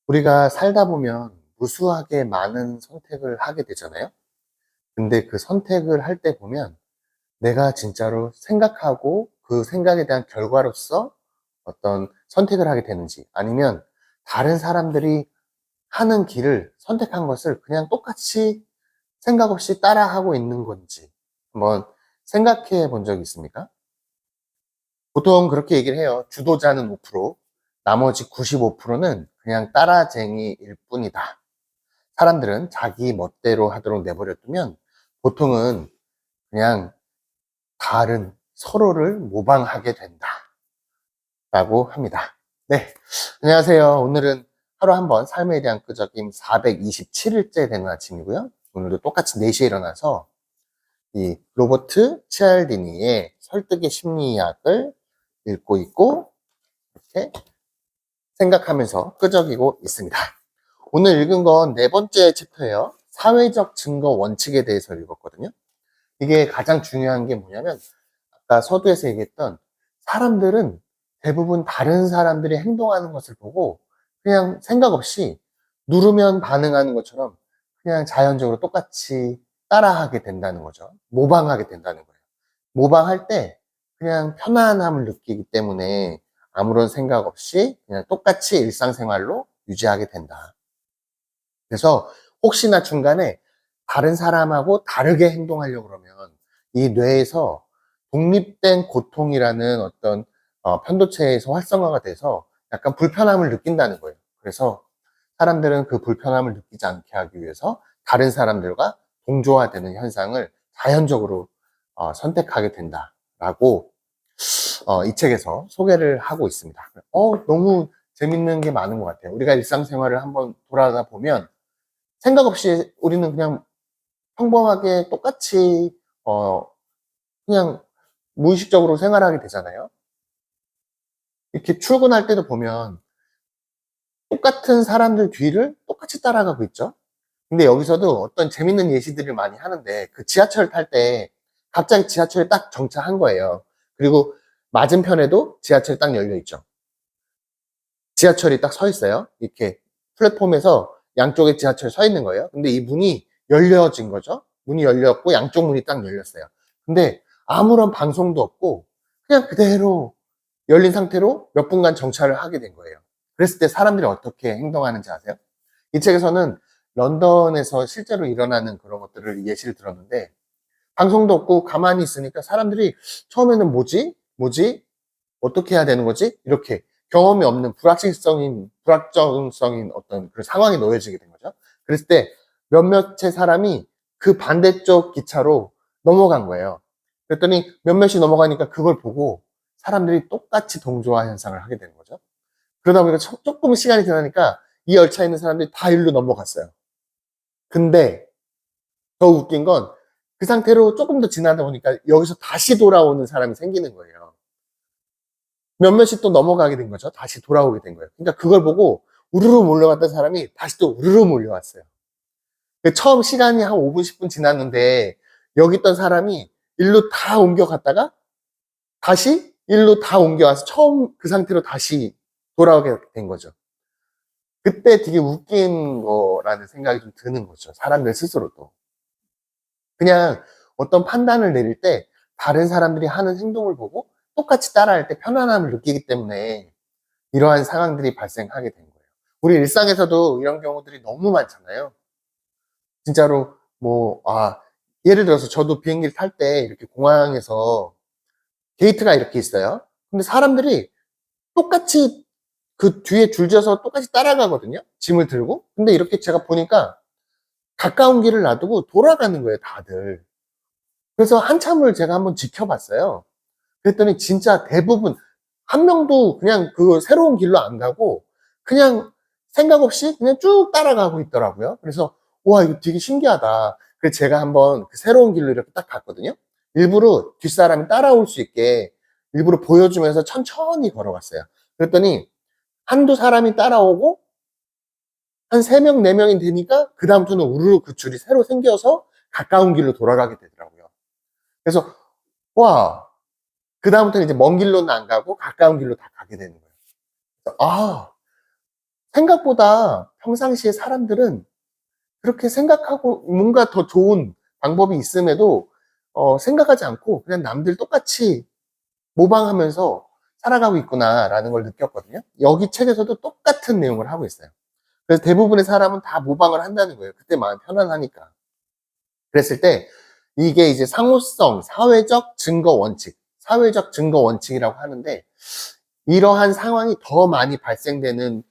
우리가 살다 보면 무수하게 많은 선택을 하게 되잖아요. 근데 그 선택을 할 때 보면 내가 진짜로 생각하고 그 생각에 대한 결과로서 어떤 선택을 하게 되는지, 아니면 다른 사람들이 하는 길을 선택한 것을 그냥 똑같이 생각 없이 따라하고 있는 건지 한번 생각해 본 적이 있습니까? 보통 그렇게 얘기를 해요. 주도자는 5%, 나머지 95%는 그냥 따라쟁이일 뿐이다. 사람들은 자기 멋대로 하도록 내버려두면 보통은 그냥 다른 서로를 모방하게 된다 라고 합니다. 네, 안녕하세요. 오늘은 하루 한 번 삶에 대한 끄적임 427일째 되는 아침이고요. 오늘도 똑같이 4시에 일어나서 이 로버트 치알디니의 설득의 심리학을 읽고 있고, 이렇게 생각하면서 끄적이고 있습니다. 오늘 읽은 건 네 번째 챕터예요. 사회적 증거 원칙에 대해서 읽었거든요. 이게 가장 중요한 게 뭐냐면, 아까 서두에서 얘기했던, 사람들은 대부분 다른 사람들이 행동하는 것을 보고 그냥 생각 없이 누르면 반응하는 것처럼 그냥 자연적으로 똑같이 따라하게 된다는 거죠. 모방하게 된다는 거예요. 모방할 때 그냥 편안함을 느끼기 때문에 아무런 생각 없이 그냥 똑같이 일상생활로 유지하게 된다. 그래서 혹시나 중간에 다른 사람하고 다르게 행동하려고 그러면 이 뇌에서 독립된 고통이라는 어떤 편도체에서 활성화가 돼서 약간 불편함을 느낀다는 거예요. 그래서 사람들은 그 불편함을 느끼지 않게 하기 위해서 다른 사람들과 동조화되는 현상을 자연적으로 선택하게 된다라고 이 책에서 소개를 하고 있습니다. 너무 재밌는 게 많은 것 같아요. 우리가 일상생활을 한번 돌아다 보면 생각 없이 우리는 그냥 평범하게 똑같이 그냥 무의식적으로 생활하게 되잖아요. 이렇게 출근할 때도 보면 똑같은 사람들 뒤를 똑같이 따라가고 있죠. 근데 여기서도 어떤 재밌는 예시들을 많이 하는데, 그 지하철 탈 때 갑자기 지하철에 딱 정차한 거예요. 그리고 맞은편에도 지하철이 딱 열려 있죠. 지하철이 딱 서 있어요. 이렇게 플랫폼에서 양쪽에 지하철이 서 있는 거예요. 근데 이 문이 열려진 거죠. 문이 열렸고 양쪽 문이 딱 열렸어요. 근데 아무런 방송도 없고 그냥 그대로 열린 상태로 몇 분간 정차를 하게 된 거예요. 그랬을 때 사람들이 어떻게 행동하는지 아세요? 이 책에서는 런던에서 실제로 일어나는 그런 것들을 예시를 들었는데, 방송도 없고 가만히 있으니까 사람들이 처음에는 뭐지? 어떻게 해야 되는 거지? 이렇게 경험이 없는 불확정성인 어떤 그런 상황에 놓여지게 된 거죠. 그랬을 때 몇몇의 사람이 그 반대쪽 기차로 넘어간 거예요. 그랬더니 몇몇이 넘어가니까 그걸 보고 사람들이 똑같이 동조화 현상을 하게 되는 거죠. 그러다 보니까 조금 시간이 지나니까 이 열차에 있는 사람들이 다 일로 넘어갔어요. 근데 더 웃긴 건 그 상태로 조금 더 지나다 보니까 여기서 다시 돌아오는 사람이 생기는 거예요. 몇몇이 또 넘어가게 된 거죠. 다시 돌아오게 된 거예요. 그러니까 그걸 보고 우르르 몰려갔던 사람이 다시 또 우르르 몰려왔어요. 처음 시간이 한 5분, 10분 지났는데 여기 있던 사람이 일로 다 옮겨갔다가 다시 일로 다 옮겨와서 처음 그 상태로 다시 돌아오게 된 거죠. 그때 되게 웃긴 거라는 생각이 좀 드는 거죠. 사람들 스스로도. 그냥 어떤 판단을 내릴 때 다른 사람들이 하는 행동을 보고 똑같이 따라할 때 편안함을 느끼기 때문에 이러한 상황들이 발생하게 된 거예요. 우리 일상에서도 이런 경우들이 너무 많잖아요. 진짜로 예를 들어서 저도 비행기를 탈 때 이렇게 공항에서 게이트가 이렇게 있어요. 근데 사람들이 똑같이 그 뒤에 줄지어서 똑같이 따라가거든요. 짐을 들고. 근데 이렇게 제가 보니까 가까운 길을 놔두고 돌아가는 거예요, 다들. 그래서 한참을 제가 한번 지켜봤어요. 그랬더니 진짜 대부분 한 명도 그냥 그 새로운 길로 안 가고 그냥 생각 없이 그냥 쭉 따라가고 있더라고요. 그래서 와, 이거 되게 신기하다. 그래서 제가 한번 그 새로운 길로 이렇게 딱 갔거든요. 일부러 뒷사람이 따라올 수 있게 일부러 보여주면서 천천히 걸어갔어요. 그랬더니 한두 사람이 따라오고 한 3명, 4명이 되니까 그다음부터는 우르르 그 줄이 새로 생겨서 가까운 길로 돌아가게 되더라고요. 그래서 와, 그다음부터는 이제 먼 길로는 안 가고 가까운 길로 다 가게 되는 거예요. 그래서 생각보다 평상시에 사람들은 그렇게 생각하고 뭔가 더 좋은 방법이 있음에도 생각하지 않고 그냥 남들 똑같이 모방하면서 살아가고 있구나라는 걸 느꼈거든요. 여기 책에서도 똑같은 내용을 하고 있어요. 그래서 대부분의 사람은 다 모방을 한다는 거예요. 그때 마음 편안하니까. 그랬을 때 이게 이제 상호성, 사회적 증거 원칙, 사회적 증거 원칙이라고 하는데 이러한 상황이 더 많이 발생되는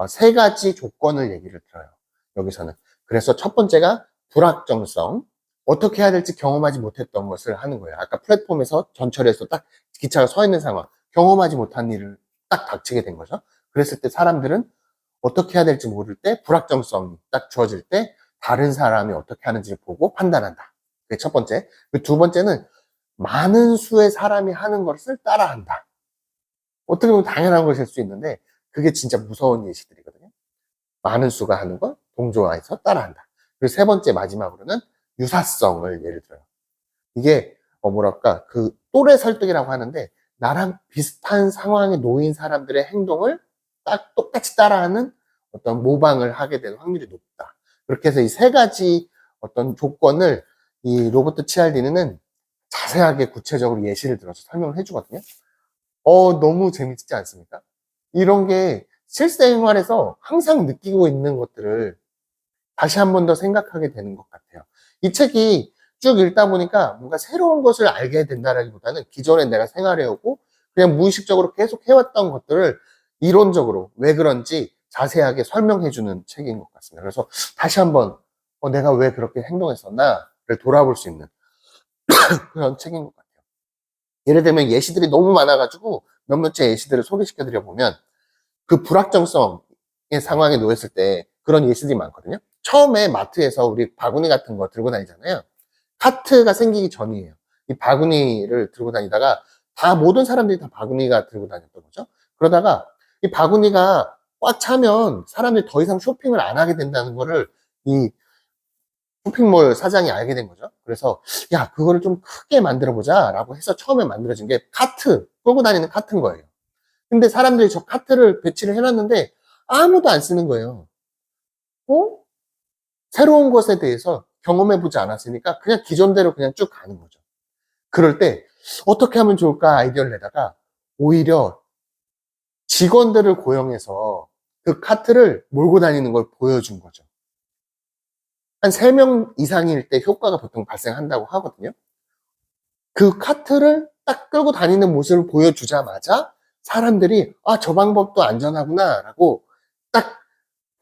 세 가지 조건을 얘기를 들어요. 여기서는. 그래서 첫 번째가 불확정성. 어떻게 해야 될지 경험하지 못했던 것을 하는 거예요. 아까 플랫폼에서 전철에서 딱 기차가 서 있는 상황, 경험하지 못한 일을 딱 닥치게 된 거죠. 그랬을 때 사람들은 어떻게 해야 될지 모를 때 불확정성이 딱 주어질 때 다른 사람이 어떻게 하는지를 보고 판단한다. 그게 첫 번째. 그 두 번째는 많은 수의 사람이 하는 것을 따라한다. 어떻게 보면 당연한 것일 수 있는데 그게 진짜 무서운 예시들이거든요. 많은 수가 하는 걸 동조화해서 따라한다. 그리고 세 번째 마지막으로는 유사성을 예를 들어요. 이게 뭐랄까 그 또래 설득이라고 하는데 나랑 비슷한 상황에 놓인 사람들의 행동을 딱 똑같이 따라하는 어떤 모방을 하게 되는 확률이 높다. 그렇게 해서 이 세 가지 어떤 조건을 이 로버트 치알디니는 자세하게 구체적으로 예시를 들어서 설명을 해주거든요. 너무 재밌지 않습니까? 이런 게 실생활에서 항상 느끼고 있는 것들을 다시 한 번 더 생각하게 되는 것 같아요. 이 책이 쭉 읽다 보니까 뭔가 새로운 것을 알게 된다라기보다는 기존에 내가 생활해오고 그냥 무의식적으로 계속 해왔던 것들을 이론적으로 왜 그런지 자세하게 설명해주는 책인 것 같습니다. 그래서 다시 한번 내가 왜 그렇게 행동했었나를 돌아볼 수 있는 그런 책인 것 같아요. 예를 들면 예시들이 너무 많아가지고 몇몇째 예시들을 소개시켜 드려보면 그 불확정성의 상황에 놓였을 때 그런 예시들이 많거든요. 처음에 마트에서 우리 바구니 같은 거 들고 다니잖아요. 카트가 생기기 전이에요. 이 바구니를 들고 다니다가 다 모든 사람들이 다 바구니가 들고 다녔던 거죠. 그러다가 이 바구니가 꽉 차면 사람들이 더 이상 쇼핑을 안 하게 된다는 거를 이 쇼핑몰 사장이 알게 된 거죠. 그래서 야 그거를 좀 크게 만들어 보자 라고 해서 처음에 만들어진 게 카트, 끌고 다니는 카트인 거예요. 근데 사람들이 저 카트를 배치를 해놨는데 아무도 안 쓰는 거예요. 어? 새로운 것에 대해서 경험해보지 않았으니까 그냥 기존대로 그냥 쭉 가는 거죠. 그럴 때 어떻게 하면 좋을까 아이디어를 내다가 오히려 직원들을 고용해서 그 카트를 몰고 다니는 걸 보여준 거죠. 한 3명 이상일 때 효과가 보통 발생한다고 하거든요. 그 카트를 딱 끌고 다니는 모습을 보여주자마자 사람들이 저 방법도 안전하구나 라고 딱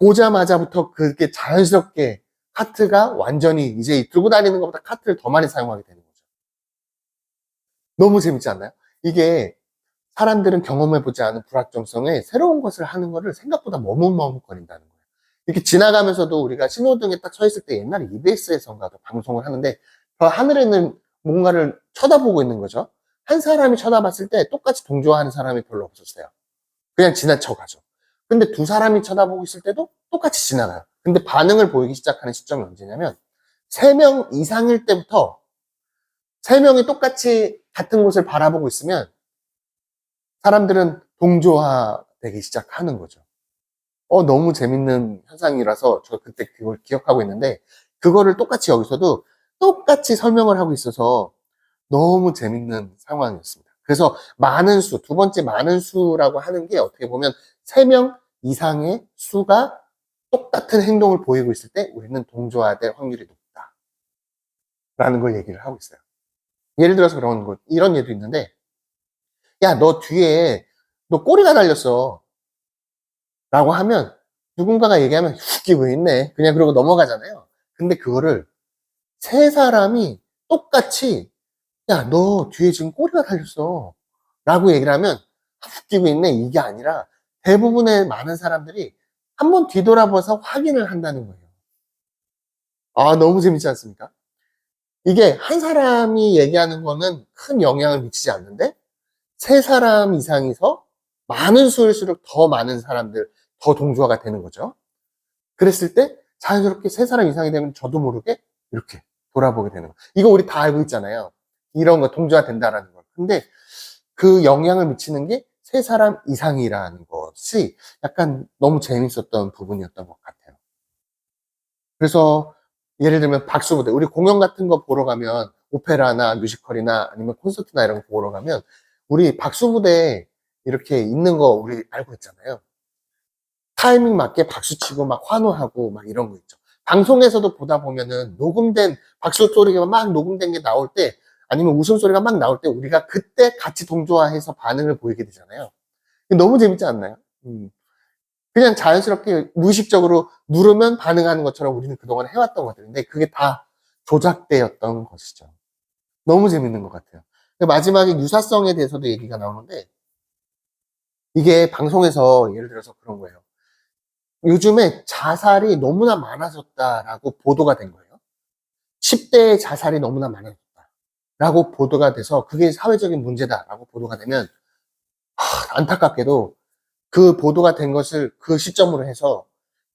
보자마자부터 그게 자연스럽게 카트가 완전히 이제 들고 다니는 것보다 카트를 더 많이 사용하게 되는 거죠. 너무 재밌지 않나요? 이게 사람들은 경험해보지 않은 불확정성에 새로운 것을 하는 거를 생각보다 머뭇머뭇거린다는 거예요. 이렇게 지나가면서도 우리가 신호등에 딱 서 있을 때 옛날에 EBS에서인가 방송을 하는데 저 하늘에는 뭔가를 쳐다보고 있는 거죠. 한 사람이 쳐다봤을 때 똑같이 동조하는 사람이 별로 없었어요. 그냥 지나쳐 가죠. 근데 두 사람이 쳐다보고 있을 때도 똑같이 지나가요. 근데 반응을 보이기 시작하는 시점이 언제냐면 3명 이상일 때부터 3명이 똑같이 같은 곳을 바라보고 있으면 사람들은 동조화되기 시작하는 거죠. 너무 재밌는 현상이라서 저 그때 그걸 기억하고 있는데 그거를 똑같이 여기서도 똑같이 설명을 하고 있어서 너무 재밌는 상황이었습니다. 그래서 많은 수, 두 번째 많은 수라고 하는 게 어떻게 보면 3명 이상의 수가 똑같은 행동을 보이고 있을 때 우리는 동조화될 확률이 높다라는 걸 얘기를 하고 있어요. 예를 들어서 그런 거, 이런 예도 있는데 야, 너 뒤에 너 꼬리가 달렸어 라고 하면 누군가가 얘기하면 웃기고 있네. 그냥 그러고 넘어가잖아요. 근데 그거를 세 사람이 똑같이 야, 너 뒤에 지금 꼬리가 달렸어 라고 얘기를 하면 웃기고 있네. 이게 아니라 대부분의 많은 사람들이 한번 뒤돌아봐서 확인을 한다는 거예요. 너무 재밌지 않습니까? 이게 한 사람이 얘기하는 거는 큰 영향을 미치지 않는데 세 사람 이상이서 많은 수일수록 더 많은 사람들, 더 동조화가 되는 거죠. 그랬을 때 자연스럽게 세 사람 이상이 되면 저도 모르게 이렇게 돌아보게 되는 거. 이거 우리 다 알고 있잖아요. 이런 거 동조화 된다라는 거. 근데 그 영향을 미치는 게 세 사람 이상이라는 것이 약간 너무 재밌었던 부분이었던 것 같아요. 그래서 예를 들면 박수부대, 우리 공연 같은 거 보러 가면 오페라나 뮤지컬이나 아니면 콘서트나 이런 거 보러 가면 우리 박수부대 이렇게 있는 거 우리 알고 있잖아요. 타이밍 맞게 박수 치고 막 환호하고 막 이런 거 있죠. 방송에서도 보다 보면은 녹음된 박수 소리가 막 녹음된 게 나올 때 아니면 웃음소리가 막 나올 때 우리가 그때 같이 동조화해서 반응을 보이게 되잖아요. 너무 재밌지 않나요? 그냥 자연스럽게 무의식적으로 누르면 반응하는 것처럼 우리는 그동안 해왔던 것들. 근데 그게 다 조작되었던 것이죠. 너무 재밌는 것 같아요. 마지막에 유사성에 대해서도 얘기가 나오는데 이게 방송에서 예를 들어서 그런 거예요. 요즘에 자살이 너무나 많아졌다라고 보도가 된 거예요. 10대의 자살이 너무나 많아졌다라고 보도가 돼서 그게 사회적인 문제다라고 보도가 되면 안타깝게도 그 보도가 된 것을 그 시점으로 해서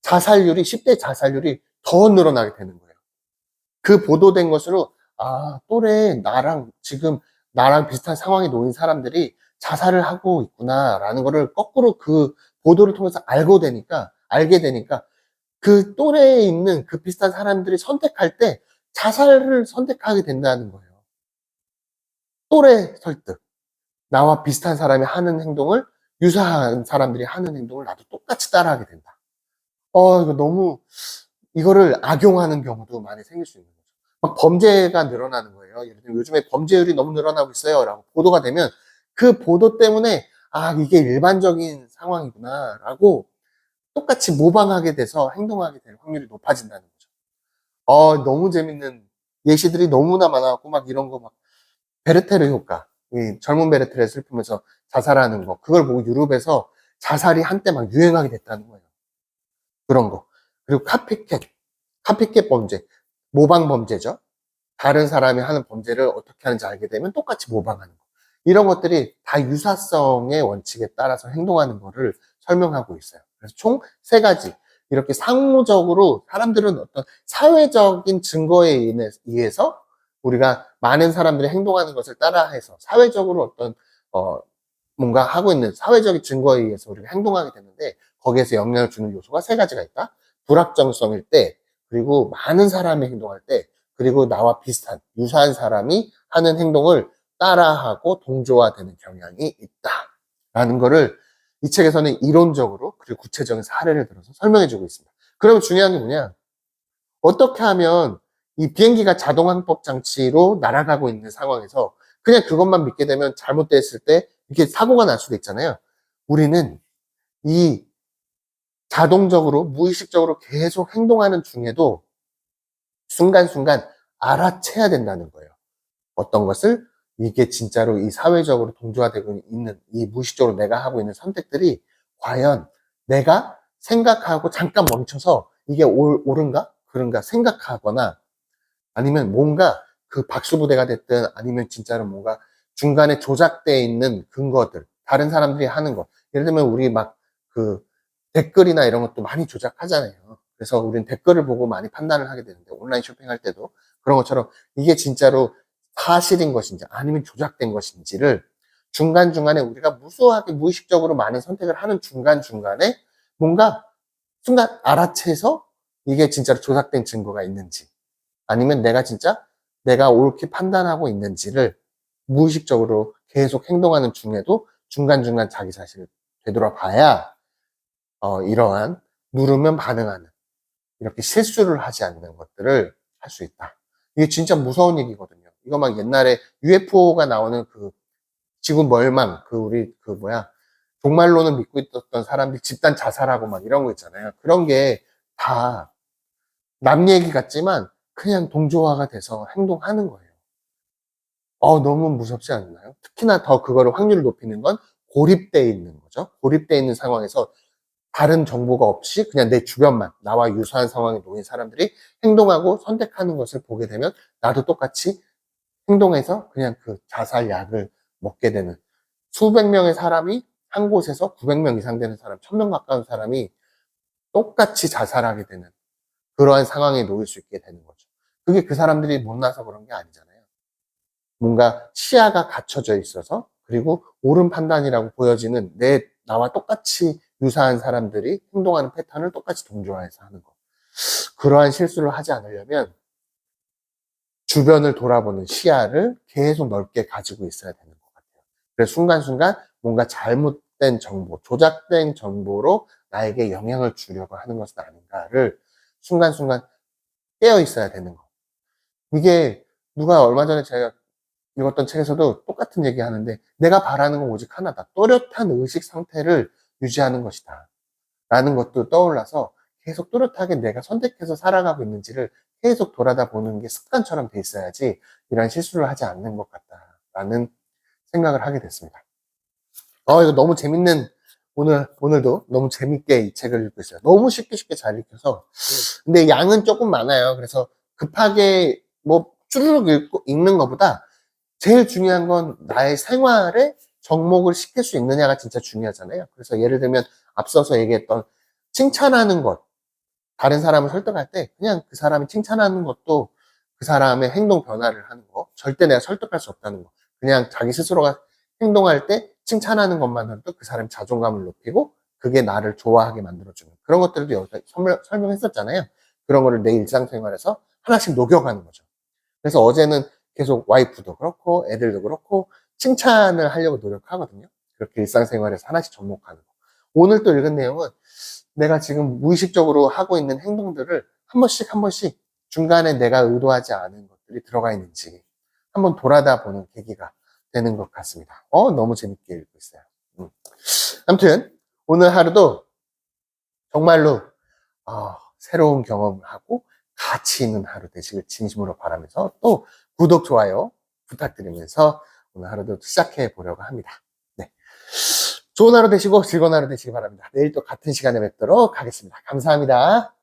자살률이 10대 자살률이 더 늘어나게 되는 거예요. 그 보도된 것으로 또래 지금 나랑 비슷한 상황에 놓인 사람들이 자살을 하고 있구나라는 거를 거꾸로 그 보도를 통해서 알게 되니까 그 또래에 있는 그 비슷한 사람들이 선택할 때 자살을 선택하게 된다는 거예요. 또래 설득. 나와 비슷한 사람이 하는 행동을 유사한 사람들이 하는 행동을 나도 똑같이 따라하게 된다. 이거 너무 이거를 악용하는 경우도 많이 생길 수 있는 거죠. 막 범죄가 늘어나는 거예요. 예를 들면 요즘에 범죄율이 너무 늘어나고 있어요. 라고 보도가 되면 그 보도 때문에 이게 일반적인 상황이구나. 라고 똑같이 모방하게 돼서 행동하게 될 확률이 높아진다는 거죠. 너무 재밌는 예시들이 너무나 많아갖고 막 이런 거 막 베르테르 효과. 이 젊은 베르테르의 슬픔에서 자살하는 거. 그걸 보고 유럽에서 자살이 한때 막 유행하게 됐다는 거예요. 그런 거. 그리고 카피캣 범죄. 모방 범죄죠. 다른 사람이 하는 범죄를 어떻게 하는지 알게 되면 똑같이 모방하는 거. 이런 것들이 다 유사성의 원칙에 따라서 행동하는 거를 설명하고 있어요. 그래서 총 세 가지. 이렇게 상호적으로 사람들은 어떤 사회적인 증거에 의해서 우리가 많은 사람들이 행동하는 것을 따라해서 사회적으로 어떤 뭔가 하고 있는 사회적인 증거에 의해서 우리가 행동하게 되는데 거기에서 영향을 주는 요소가 세 가지가 있다. 불확정성일 때, 그리고 많은 사람이 행동할 때, 그리고 나와 비슷한 유사한 사람이 하는 행동을 따라하고 동조화되는 경향이 있다라는 거를 이 책에서는 이론적으로 그리고 구체적인 사례를 들어서 설명해 주고 있습니다. 그러면 중요한 게 뭐냐? 어떻게 하면 이 비행기가 자동 항법 장치로 날아가고 있는 상황에서 그냥 그것만 믿게 되면 잘못됐을 때 이렇게 사고가 날 수도 있잖아요. 우리는 이 자동적으로 무의식적으로 계속 행동하는 중에도 순간순간 알아채야 된다는 거예요. 어떤 것을 이게 진짜로 이 사회적으로 동조화되고 있는 이 무의식적으로 내가 하고 있는 선택들이 과연 내가 생각하고 잠깐 멈춰서 이게 옳은가? 그런가 생각하거나 아니면 뭔가 그 박수부대가 됐든 아니면 진짜로 뭔가 중간에 조작되어 있는 근거들, 다른 사람들이 하는 거. 예를 들면 우리 막 그 댓글이나 이런 것도 많이 조작하잖아요. 그래서 우리는 댓글을 보고 많이 판단을 하게 되는데 온라인 쇼핑할 때도 그런 것처럼 이게 진짜로 사실인 것인지 아니면 조작된 것인지를 중간중간에 우리가 무수하게 무의식적으로 많은 선택을 하는 중간중간에 뭔가 순간 알아채서 이게 진짜로 조작된 증거가 있는지 아니면 내가 진짜 내가 옳게 판단하고 있는지를 무의식적으로 계속 행동하는 중에도 중간중간 자기 자신을 되돌아봐야 이러한 누르면 반응하는 이렇게 실수를 하지 않는 것들을 할 수 있다. 이게 진짜 무서운 얘기거든요. 이거 막 옛날에 UFO가 나오는 그 지구 멸망, 종말론을 믿고 있었던 사람들이 집단 자살하고 막 이런 거 있잖아요. 그런 게 다 남 얘기 같지만 그냥 동조화가 돼서 행동하는 거예요. 너무 무섭지 않나요? 특히나 더 그거를 확률을 높이는 건 고립되어 있는 거죠. 고립되어 있는 상황에서 다른 정보가 없이 그냥 내 주변만 나와 유사한 상황에 놓인 사람들이 행동하고 선택하는 것을 보게 되면 나도 똑같이 행동해서 그냥 그 자살약을 먹게 되는 수백 명의 사람이 한 곳에서 900명 이상 되는 사람, 1000명 가까운 사람이 똑같이 자살하게 되는 그러한 상황에 놓일 수 있게 되는 거죠. 그게 그 사람들이 못나서 그런 게 아니잖아요. 뭔가 시야가 갖춰져 있어서 그리고 옳은 판단이라고 보여지는 나와 똑같이 유사한 사람들이 행동하는 패턴을 똑같이 동조화해서 하는 거. 그러한 실수를 하지 않으려면 주변을 돌아보는 시야를 계속 넓게 가지고 있어야 되는 것 같아요. 그래서 순간순간 뭔가 잘못된 정보, 조작된 정보로 나에게 영향을 주려고 하는 것은 아닌가를 순간순간 깨어 있어야 되는 거. 이게 누가 얼마 전에 제가 읽었던 책에서도 똑같은 얘기 하는데, 내가 바라는 건 오직 하나다. 또렷한 의식 상태를 유지하는 것이다. 라는 것도 떠올라서 계속 또렷하게 내가 선택해서 살아가고 있는지를 계속 돌아다 보는 게 습관처럼 돼 있어야지 이런 실수를 하지 않는 것 같다라는 생각을 하게 됐습니다. 이거 너무 재밌는, 오늘도 너무 재밌게 이 책을 읽고 있어요. 너무 쉽게 잘 읽혀서. 근데 양은 조금 많아요. 그래서 급하게 뭐 쭈르륵 읽는 것보다 제일 중요한 건 나의 생활에 접목을 시킬 수 있느냐가 진짜 중요하잖아요. 그래서 예를 들면 앞서서 얘기했던 칭찬하는 것, 다른 사람을 설득할 때 그냥 그 사람이 칭찬하는 것도 그 사람의 행동 변화를 하는 거, 절대 내가 설득할 수 없다는 거, 그냥 자기 스스로가 행동할 때 칭찬하는 것만으로도 그 사람의 자존감을 높이고 그게 나를 좋아하게 만들어주는 그런 것들도 여기서 설명했었잖아요. 그런 거를 내 일상생활에서 하나씩 녹여가는 거죠. 그래서 어제는 계속 와이프도 그렇고 애들도 그렇고 칭찬을 하려고 노력하거든요. 그렇게 일상생활에서 하나씩 접목하는 거. 오늘 또 읽은 내용은 내가 지금 무의식적으로 하고 있는 행동들을 한 번씩 중간에 내가 의도하지 않은 것들이 들어가 있는지 한번 돌아다 보는 계기가 되는 것 같습니다. 너무 재밌게 읽고 있어요. 아무튼 오늘 하루도 정말로 새로운 경험을 하고 가치 있는 하루 되시길 진심으로 바라면서 또 구독, 좋아요 부탁드리면서 오늘 하루도 시작해 보려고 합니다. 네. 좋은 하루 되시고 즐거운 하루 되시기 바랍니다. 내일 또 같은 시간에 뵙도록 하겠습니다. 감사합니다.